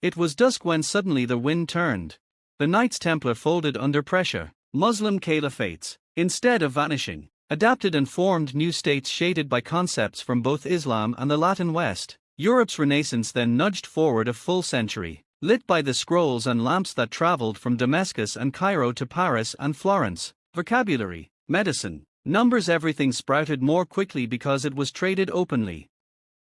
It was dusk when suddenly the wind turned. The Knights Templar folded under pressure. Muslim caliphates, instead of vanishing, adapted and formed new states shaded by concepts from both Islam and the Latin West. Europe's Renaissance then nudged forward a full century, lit by the scrolls and lamps that traveled from Damascus and Cairo to Paris and Florence. Vocabulary, medicine, numbers, everything sprouted more quickly because it was traded openly.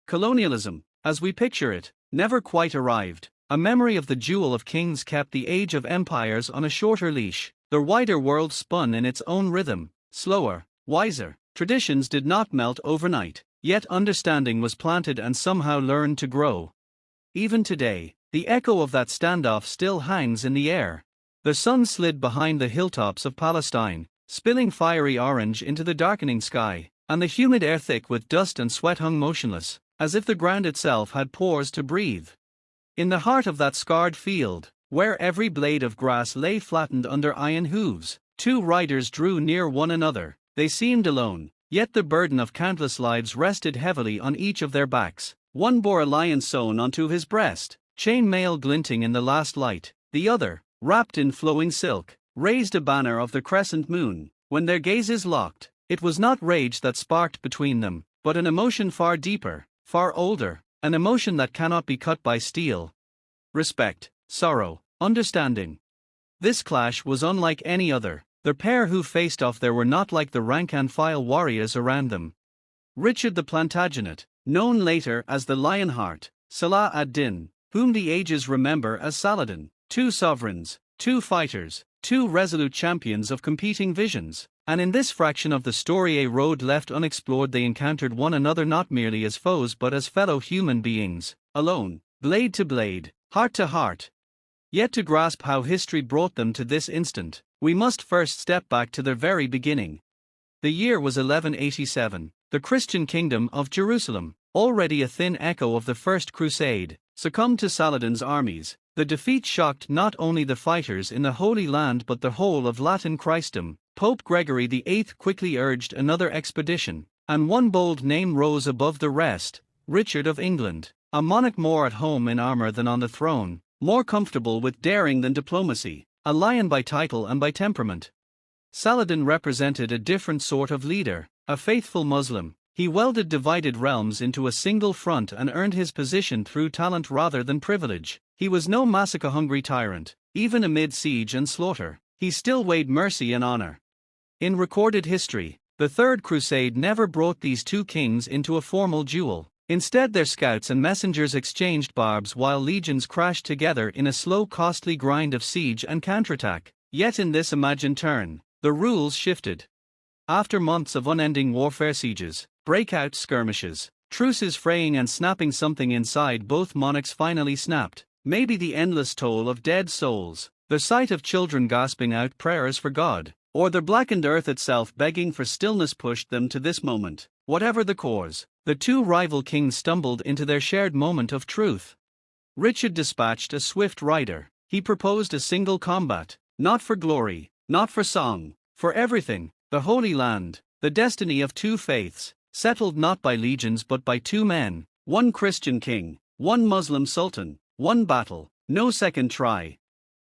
Colonialism, as we picture it, never quite arrived. A memory of the Duel of Kings kept the age of empires on a shorter leash. The wider world spun in its own rhythm, slower, wiser. Traditions did not melt overnight, yet understanding was planted and somehow learned to grow. Even today, the echo of that standoff still hangs in the air. The sun slid behind the hilltops of Palestine, spilling fiery orange into the darkening sky, and the humid air thick with dust and sweat hung motionless, as if the ground itself had pores to breathe. In the heart of that scarred field, where every blade of grass lay flattened under iron hooves, two riders drew near one another. They seemed alone, yet the burden of countless lives rested heavily on each of their backs. One bore a lion sewn onto his breast, chain mail glinting in the last light. The other, wrapped in flowing silk, raised a banner of the crescent moon. When their gazes locked, it was not rage that sparked between them, but an emotion far deeper, far older, an emotion that cannot be cut by steel. Respect, sorrow, understanding. This clash was unlike any other. The pair who faced off there were not like the rank-and-file warriors around them. Richard the Plantagenet, known later as the Lionheart, Salah ad-Din, whom the ages remember as Saladin. Two sovereigns, two fighters, two resolute champions of competing visions. And in this fraction of the story, a road left unexplored, they encountered one another not merely as foes but as fellow human beings, alone, blade to blade, heart to heart. Yet to grasp how history brought them to this instant, we must first step back to their very beginning. The year was 1187. The Christian kingdom of Jerusalem, already a thin echo of the First Crusade, succumbed to Saladin's armies. The defeat shocked not only the fighters in the Holy Land but the whole of Latin Christendom. Pope Gregory VIII quickly urged another expedition, and one bold name rose above the rest: Richard of England, a monarch more at home in armor than on the throne, more comfortable with daring than diplomacy, a lion by title and by temperament. Saladin represented a different sort of leader, a faithful Muslim. He welded divided realms into a single front and earned his position through talent rather than privilege. He was no massacre-hungry tyrant. Even amid siege and slaughter, he still weighed mercy and honor. In recorded history, the Third Crusade never brought these two kings into a formal duel. Instead, their scouts and messengers exchanged barbs while legions crashed together in a slow, costly grind of siege and counterattack. Yet in this imagined turn, the rules shifted. After months of unending warfare, sieges, breakout skirmishes, truces fraying and snapping, something inside both monarchs finally snapped. Maybe the endless toll of dead souls, the sight of children gasping out prayers for God, or the blackened earth itself begging for stillness pushed them to this moment. Whatever the cause, the two rival kings stumbled into their shared moment of truth. Richard dispatched a swift rider. He proposed a single combat, not for glory, not for song, for everything: the Holy Land, the destiny of two faiths, settled not by legions but by two men, one Christian king, one Muslim sultan, one battle, no second try.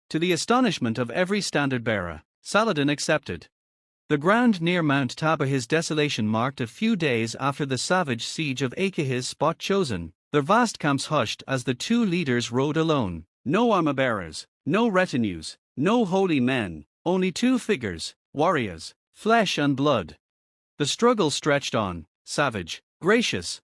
To the astonishment of every standard-bearer, Saladin accepted. The ground near Mount Tabor, his desolation marked a few days after the savage siege of Acre, his spot chosen. The vast camps hushed as the two leaders rode alone. No armor-bearers, no retinues, no holy men, only two figures, warriors, flesh and blood. The struggle stretched on, savage, gracious.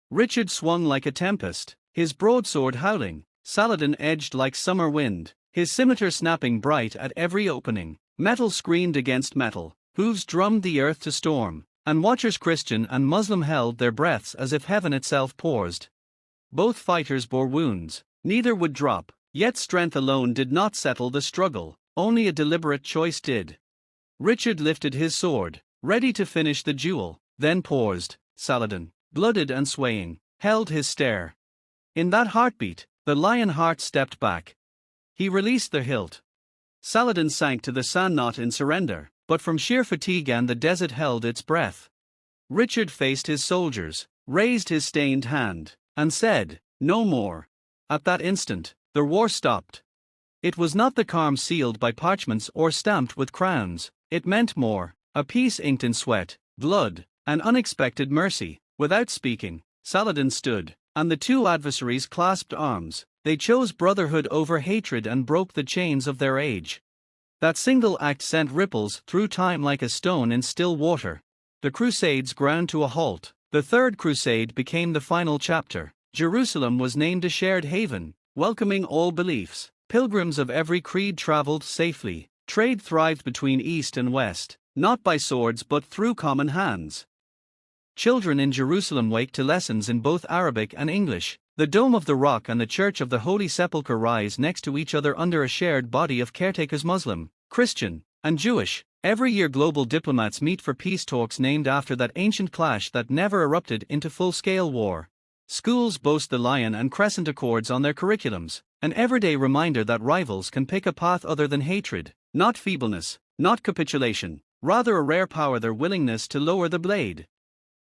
Richard swung like a tempest, his broadsword howling. Saladin edged like summer wind, his scimitar snapping bright at every opening. Metal screamed against metal, hooves drummed the earth to storm, and watchers Christian and Muslim held their breaths as if heaven itself paused. Both fighters bore wounds, neither would drop, yet strength alone did not settle the struggle, only a deliberate choice did. Richard lifted his sword, ready to finish the duel, then paused. Saladin, blooded and swaying, held his stare. In that heartbeat, the Lionheart stepped back. He released the hilt. Saladin sank to the sand, not in surrender, but from sheer fatigue, and the desert held its breath. Richard faced his soldiers, raised his stained hand, and said, "No more." At that instant, the war stopped. It was not the calm sealed by parchments or stamped with crowns, it meant more, a peace inked in sweat, blood, and unexpected mercy. Without speaking, Saladin stood, and the two adversaries clasped arms. They chose brotherhood over hatred and broke the chains of their age. That single act sent ripples through time like a stone in still water. The Crusades ground to a halt. The Third Crusade became the final chapter. Jerusalem was named a shared haven, welcoming all beliefs. Pilgrims of every creed traveled safely. Trade thrived between East and West, not by swords but through common hands. Children in Jerusalem wake to lessons in both Arabic and English. The Dome of the Rock and the Church of the Holy Sepulchre rise next to each other under a shared body of caretakers Muslim, Christian, and Jewish. Every year global diplomats meet for peace talks named after that ancient clash that never erupted into full-scale war. Schools boast the Lion and Crescent Accords on their curriculums, an everyday reminder that rivals can pick a path other than hatred, not feebleness, not capitulation, rather a rare power, their willingness to lower the blade.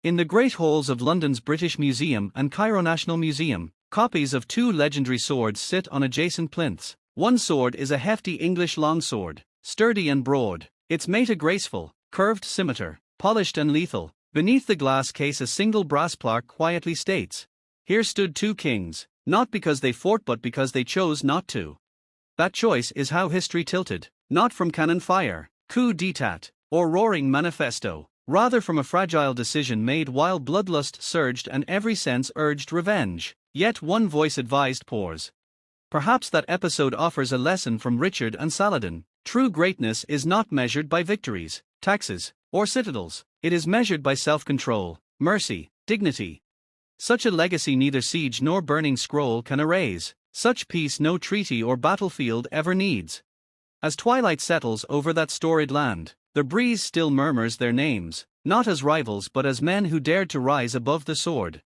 In the great halls of London's British Museum and Cairo National Museum, copies of two legendary swords sit on adjacent plinths. One sword is a hefty English longsword, sturdy and broad, its mate a graceful, curved scimitar, polished and lethal. Beneath the glass case a single brass plaque quietly states, "Here stood two kings, not because they fought but because they chose not to." That choice is how history tilted, not from cannon fire, coup d'etat, or roaring manifesto. Rather from a fragile decision made while bloodlust surged and every sense urged revenge. Yet one voice advised pause. Perhaps that episode offers a lesson from Richard and Saladin. True greatness is not measured by victories, taxes, or citadels. It is measured by self-control, mercy, dignity. Such a legacy neither siege nor burning scroll can erase. Such peace no treaty or battlefield ever needs. As twilight settles over that storied land, the breeze still murmurs their names, not as rivals but as men who dared to rise above the sword.